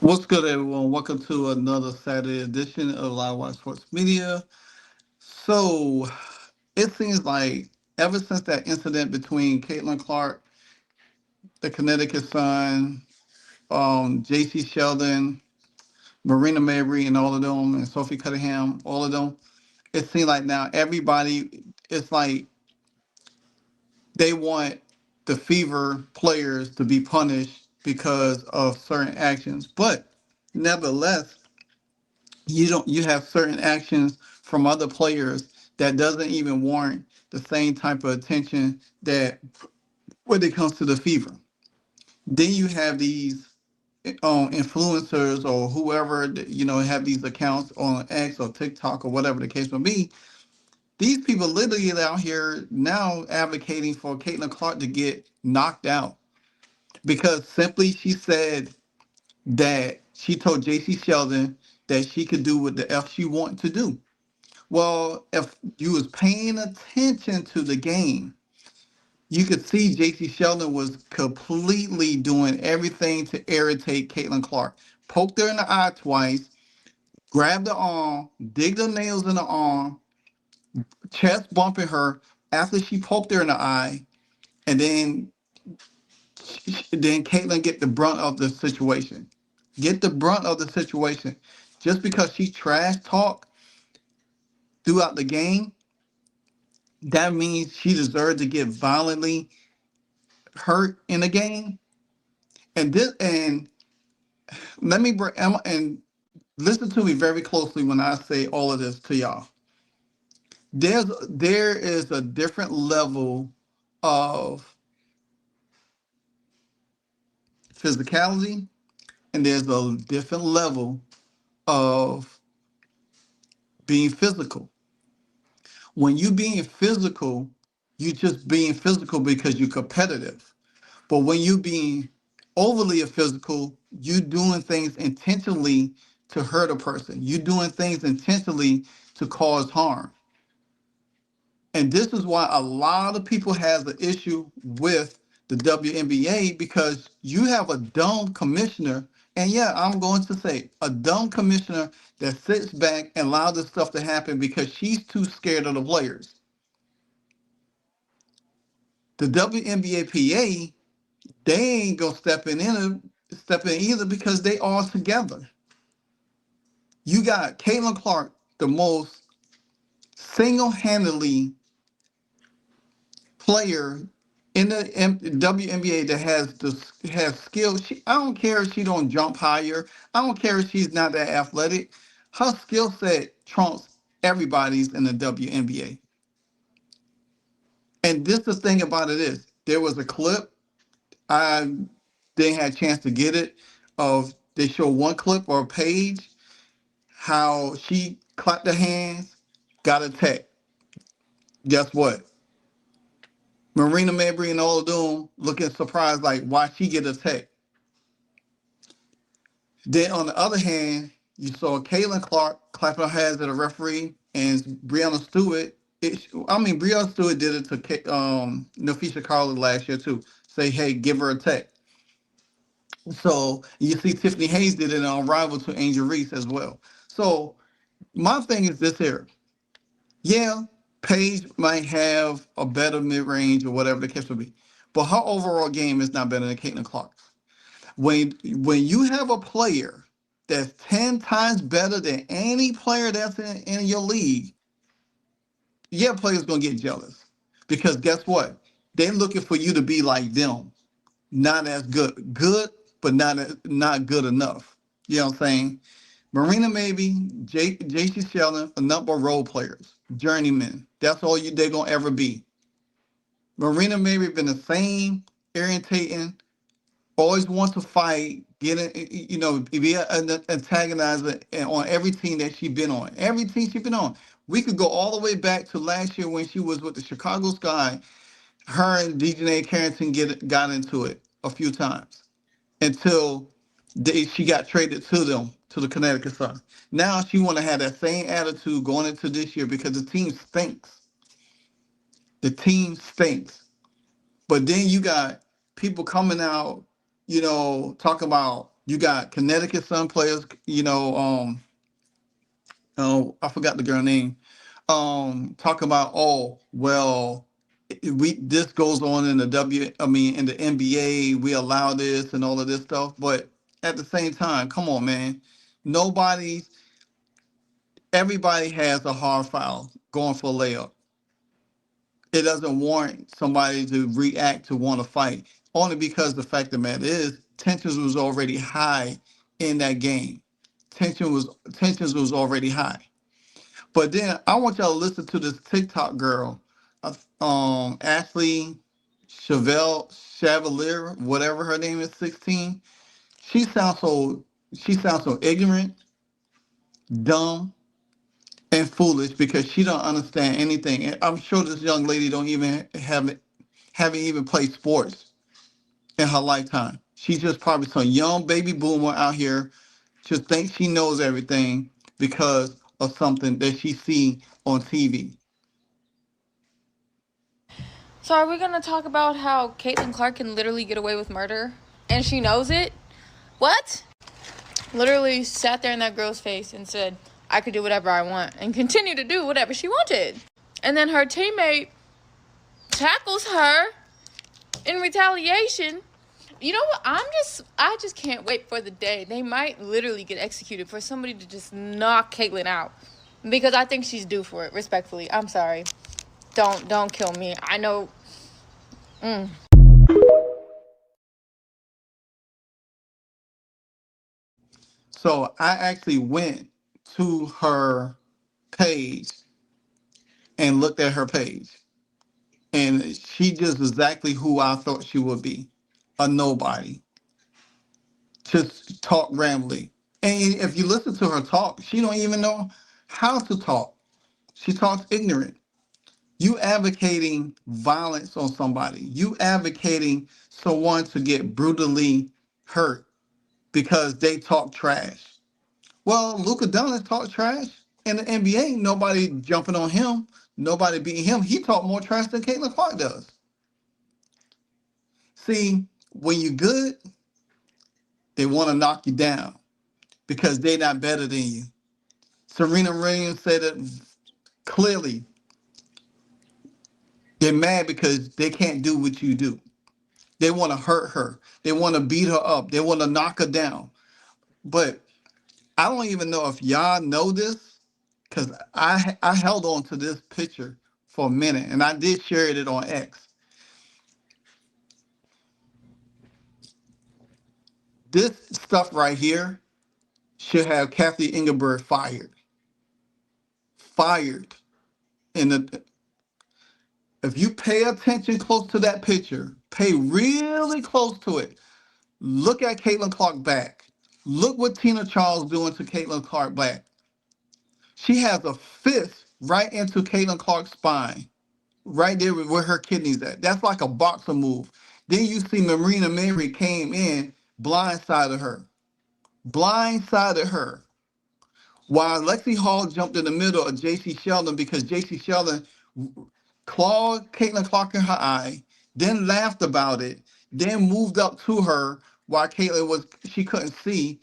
What's good, everyone? Welcome to another Saturday edition of Live Wire Sports Media. So, it seems like ever since that incident between Caitlin Clark, the Connecticut Sun, J.C. Sheldon, Marina Mabrey, and all of them, and Sophie Cunningham, all of them, it seems like now everybody, it's like they want the Fever players to be punished because of certain actions. But nevertheless, you have certain actions from other players that doesn't even warrant the same type of attention that when it comes to the Fever. Then you have these influencers or whoever have these accounts on X or TikTok or whatever the case may be. These people literally out here now advocating for Caitlin Clark to get knocked out because simply she said that she told J.C. Sheldon that she could do what the F she wanted to do. Well, if you was paying attention to the game, you could see J.C. Sheldon was completely doing everything to irritate Caitlin Clark. Poked her in the eye twice, grabbed her arm, digged her nails in the arm, chest bumping her after she poked her in the eye, and then Caitlin get the brunt of the situation. Get the brunt of the situation. Just because she trash talk throughout the game, that means she deserved to get violently hurt in the game. And let me bring and listen to me very closely when I say all of this to y'all. There is a different level of physicality, and there's a different level of being physical. When you being physical, you just being physical because you're competitive. But when you being overly physical, you doing things intentionally to hurt a person. You doing things intentionally to cause harm. And this is why a lot of people have the issue with the WNBA because you have a dumb commissioner. And yeah, I'm going to say a dumb commissioner that sits back and allows this stuff to happen because she's too scared of the players. The WNBA PA, they ain't gonna step in either because they all together. You got Caitlin Clark, the most single-handedly player in the WNBA that has skills. I don't care if she don't jump higher. I don't care if she's not that athletic. Her skill set trumps everybody's in the WNBA. And this the thing about it is, there was a clip. I didn't have a chance to get it. Of they show one clip or a page how she clapped her hands, got a tech. Guess what? Marina Mabrey and all of them looking surprised, like why she get a tech. Then on the other hand, you saw Caitlin Clark clapping her hands at a referee, and Breonna Stewart. Breonna Stewart did it to Nafisha Carly last year too. Say, hey, give her a tech. So you see Tiffany Hayes did it on Rival to Angel Reese as well. So my thing is this here. Yeah, Paige might have a better mid range or whatever the case may be, but her overall game is not better than Caitlin Clark's. When you have a player that's 10 times better than any player that's in your league, yeah, players gonna get jealous. Because guess what? They're looking for you to be like them. Not as good. Good, but not good enough. You know what I'm saying? Marina maybe, J.C. Sheldon, a number of role players, journeymen. That's all they're gonna ever be. Marina maybe been the same, irritating, always wants to fight, be an antagonizer on every team that she's been on. Every team she's been on. We could go all the way back to last year when she was with the Chicago Sky. Her and DJ Carrington got into it a few times until she got traded to them, to the Connecticut Sun. Now she want to have that same attitude going into this year because the team stinks. The team stinks. But then you got people coming out, talking about You got Connecticut Sun players, oh, I forgot the girl name. Talk about, oh, well, we this goes on in the in the NBA, we allow this and all of this stuff, but at the same time, come on, man. Nobody, everybody has a hard foul going for a layup. It doesn't warrant somebody to react to want to fight. Only because the fact of the matter is tensions was already high in that game. Tensions was already high. But then I want y'all to listen to this TikTok girl, Ashley Chevalier, whatever her name is, 16. She sounds so she sounds so ignorant, dumb, and foolish because she don't understand anything. And I'm sure this young lady don't even haven't even played sports in her lifetime. She's just probably some young baby boomer out here just thinks she knows everything because of something that she see on TV. So are we gonna talk about how Caitlin Clark can literally get away with murder and she knows it? What? Literally sat there in that girl's face and said, I could do whatever I want and continue to do whatever she wanted. And then her teammate tackles her in retaliation. You know what? I just can't wait for the day they might literally get executed for somebody to just knock Caitlyn out. Because I think she's due for it, respectfully. I'm sorry. Don't kill me. I know. Mm. So I actually went to her page and looked at her page, and she just exactly who I thought she would be, a nobody, just talk rambly. And if you listen to her talk, she don't even know how to talk. She talks ignorant. You advocating violence on somebody. You advocating someone to get brutally hurt because they talk trash. Well, Luka Doncic talk trash in the NBA. Nobody jumping on him. Nobody beating him. He talk more trash than Caitlin Clark does. See, when you're good, they want to knock you down because they're not better than you. Serena Williams said it clearly. They're mad because they can't do what you do. They want to hurt her. They want to beat her up. They want to knock her down. But I don't even know if y'all know this because I held on to this picture for a minute and I did share it on X. This stuff right here should have Kathy Engelberg fired. Fired. And if you pay attention close to that picture, pay really close to it. Look at Caitlin Clark back. Look what Tina Charles doing to Caitlin Clark back. She has a fist right into Caitlin Clark's spine, right there where her kidneys at. That's like a boxer move. Then you see Marina Mary came in, blindsided her. Blindsided her. While Lexi Hall jumped in the middle of JC Sheldon because JC Sheldon clawed Caitlin Clark in her eye, then laughed about it, then moved up to her while she couldn't see,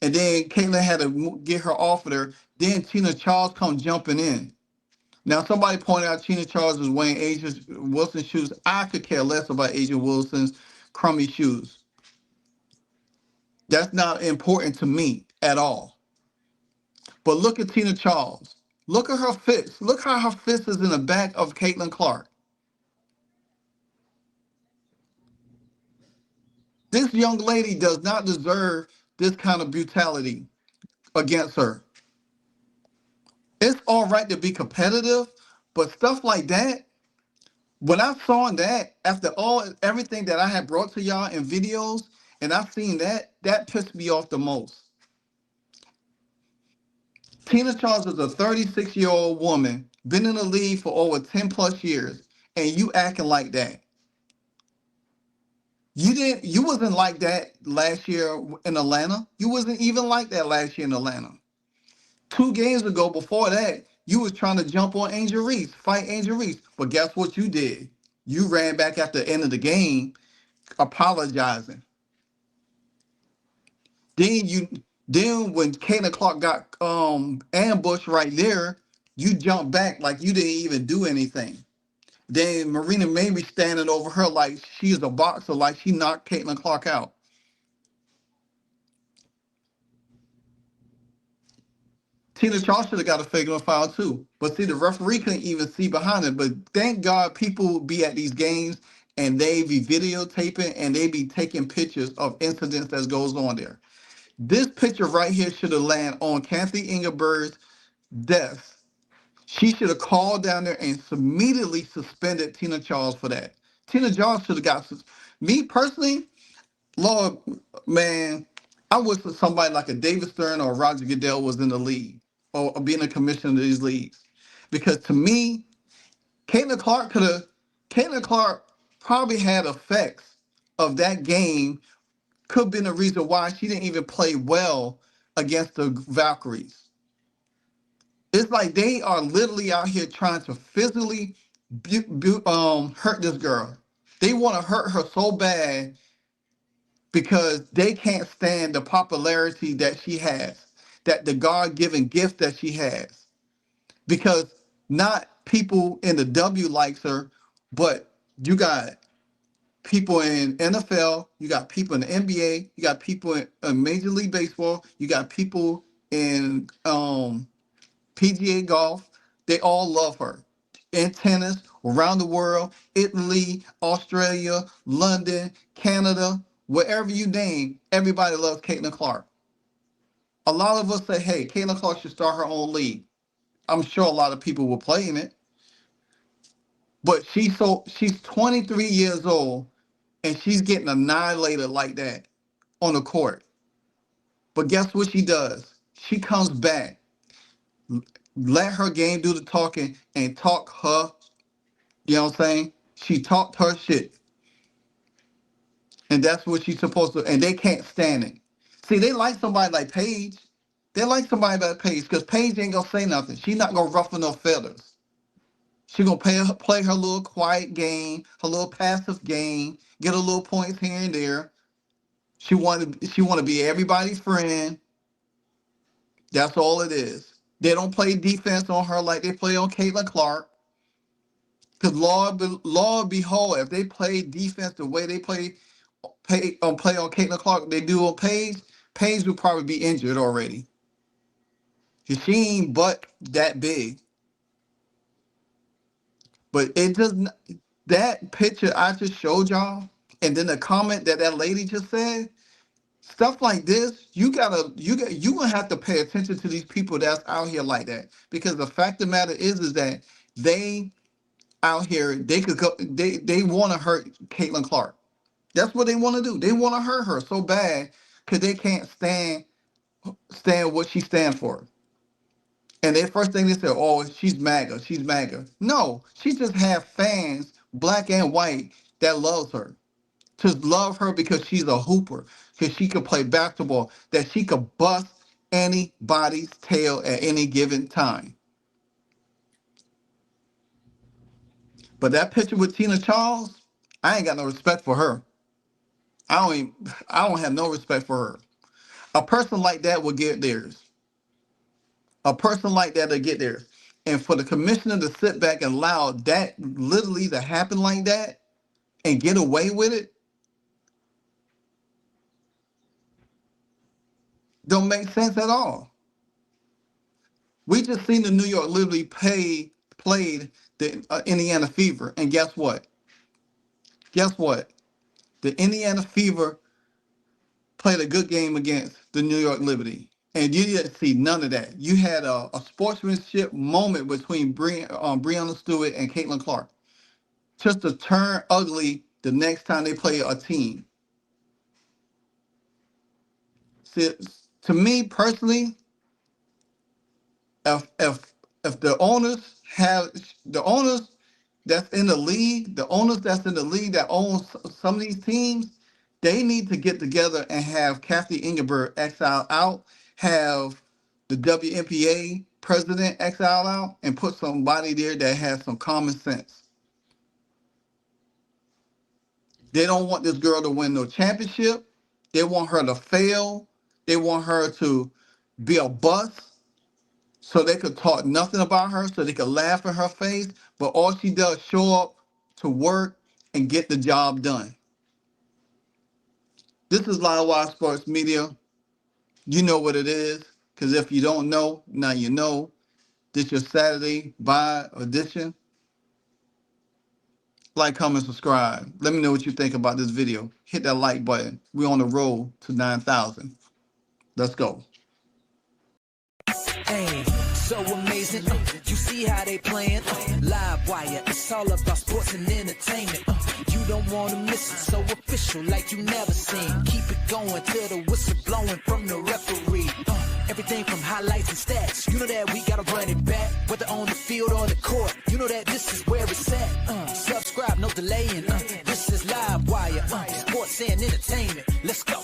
and then Caitlin had to get her off of her. Then Tina Charles come jumping in. Now, somebody pointed out Tina Charles was wearing Asia Wilson's shoes. I could care less about Asia Wilson's crummy shoes. That's not important to me at all. But look at Tina Charles. Look at her fist. Look how her fist is in the back of Caitlin Clark. This young lady does not deserve this kind of brutality against her. It's all right to be competitive, but stuff like that, when I saw that, after everything that I had brought to y'all in videos, and I seen that, that pissed me off the most. Tina Charles is a 36-year-old woman, been in the league for over 10 plus years, and you acting like that. You wasn't like that last year in Atlanta. You wasn't even like that last year in Atlanta. 2 games ago before that, you was trying to jump on Angel Reese, fight Angel Reese. But guess what you did? You ran back at the end of the game apologizing. Then then when Kayla Clark got ambushed right there, you jump back like you didn't even do anything. Then Marina Maybe standing over her like she's a boxer, like she knocked Caitlin Clark out. Tina Charles should have got a fatal foul too. But see, the referee couldn't even see behind it. But thank God people be at these games and they be videotaping and they be taking pictures of incidents that goes on there. This picture right here should have landed on Kathy Ingeberg's desk. She should have called down there and immediately suspended Tina Charles for that. Tina Charles should have got me personally. Lord, man, I wish that somebody like a David Stern or Roger Goodell was in the league or being a commissioner of these leagues. Because to me, Caitlin Clark could have, Caitlin Clark probably had effects of that game, could have been the reason why she didn't even play well against the Valkyries. It's like they are literally out here trying to physically hurt this girl. They want to hurt her so bad because they can't stand the popularity that she has, that the God-given gift that she has. Because not people in the W likes her, but you got people in NFL, you got people in the NBA, you got people in Major League Baseball, you got people in PGA golf. They all love her. In tennis, around the world, Italy, Australia, London, Canada, wherever you name, everybody loves Caitlin Clark. A lot of us say, hey, Caitlin Clark should start her own league. I'm sure a lot of people will play in it. But she's 23 years old and she's getting annihilated like that on the court. But guess what she does? She comes back, let her game do the talking and talk her. You know what I'm saying? She talked her shit, and that's what she's supposed to. And they can't stand it. See, they like somebody like Paige. They like somebody like Paige because Paige ain't gonna say nothing. She's not gonna ruffle no feathers. She gonna play her little quiet game, her little passive game, get a little points here and there. She want to be everybody's friend. That's all it is. They don't play defense on her like they play on Caitlin Clark. Because Lord behold, if they play defense the way they play on Caitlin Clark, they do on Paige, Paige would probably be injured already. Cause she ain't but that big. But it doesn't. That picture I just showed y'all, and then the comment that that lady just said, stuff like this, you gonna have to pay attention to these people that's out here like that. Because the fact of the matter is that they out here, they could go, they want to hurt Caitlin Clark. That's what they want to do. They want to hurt her so bad because they can't stand what she stands for. And the first thing they say, oh, she's MAGA, she's MAGA. No, she just have fans, black and white, that loves her. Just love her because she's a hooper, because she could play basketball, that she could bust anybody's tail at any given time. But that picture with Tina Charles, I ain't got no respect for her. I don't have no respect for her. A person like that will get theirs. A person like that will get theirs. And for the commissioner to sit back and allow that literally to happen like that and get away with it, don't make sense at all. We just seen the New York Liberty played the Indiana Fever, and guess what? Guess what? The Indiana Fever played a good game against the New York Liberty. And you didn't see none of that. You had a sportsmanship moment between Breonna Stewart and Caitlin Clark. Just to turn ugly the next time they play a team. See, to me personally, if the owners have the owners that's in the league, the owners that's in the league that owns some of these teams, they need to get together and have Kathy Ingeberg exile out, have the WNBA president exile out, and put somebody there that has some common sense. They don't want this girl to win no championship. They want her to fail. They want her to be a bust so they could talk nothing about her, so they could laugh in her face. But all she does is show up to work and get the job done. This is Live Wire Sports Media. You know what it is, because if you don't know, now you know. This your Saturday Buy edition. Like, comment, subscribe. Let me know what you think about this video. Hit that like button. We're on the road to 9,000. Let's go. Hey, so amazing. You see how they playing? Live wire, it's all about sports and entertainment. You don't want to miss it, so official like you never seen. Keep it going till the whistle blowing from the referee. Everything from highlights and stats. You know that we gotta run it back, whether on the field or the court. You know that this is where it's at. Subscribe, no delaying. This is Live Wire, sports and entertainment. Let's go.